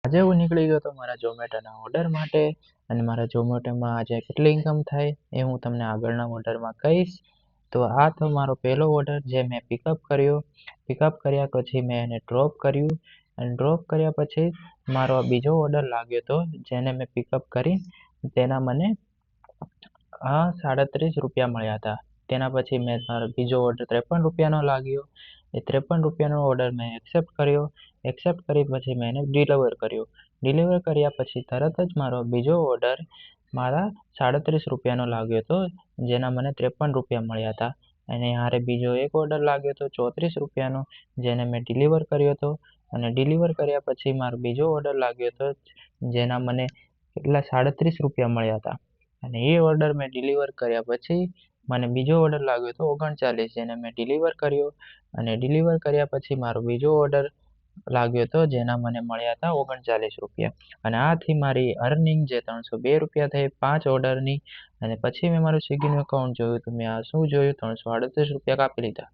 આજે હું નીકળી ગયો હતો મારા ઝોમેટોના ઓર્ડર માટે અને મારા ઝોમેટોમાં આજે કેટલી ઇન્કમ થાય એ હું તમને આગળના ઓર્ડરમાં કહીશ. તો આ તો મારો પહેલો ઓર્ડર જે મેં પિકઅપ કર્યો. પિકઅપ કર્યા પછી મેં એને ડ્રોપ કર્યું અને ડ્રોપ કર્યા પછી મારો આ બીજો ઓર્ડર લાગ્યો હતો જેને મેં પિકઅપ કરી તેના મને 37 રૂપિયા મળ્યા હતા. તેના પછી મેં મારો બીજો ઓર્ડર 53 રૂપિયાનો લાગ્યો. એ 53 રૂપિયાનો ઓર્ડર મેં એક્સેપ્ટ કર્યો. એક્સેપ્ટ કરી પછી મેં એને ડિલિવર કર્યો. ડિલિવર કર્યા પછી તરત જ મારો બીજો ઓર્ડર મારા 37 રૂપિયાનો લાગ્યો હતો જેના મને 53 રૂપિયા મળ્યા હતા. અને હારે બીજો એક ઓર્ડર લાગ્યો હતો 34 રૂપિયાનો જેને મેં ડિલિવર કર્યો હતો. અને ડિલિવર કર્યા પછી મારો બીજો ઓર્ડર લાગ્યો હતો જેના મને કેટલા 37 રૂપિયા મળ્યા હતા. અને એ ઓર્ડર મેં ડિલિવર કર્યા પછી મને બીજો ઓર્ડર લાગ્યો હતો 39 જેને મેં ડિલિવર કર્યો. અને ડિલિવર કર્યા પછી મારો બીજો ઓર્ડર લાગ્યો હતો જેના મને મળ્યા હતા 39 રૂપિયા. અને આથી મારી અર્નિંગ જે 302 રૂપિયા થઈ 5 ઓર્ડરની. અને પછી મેં મારું સ્વિગીનું એકાઉન્ટ જોયું તો મેં આ શું જોયું 338 રૂપિયા કાપી લીધા.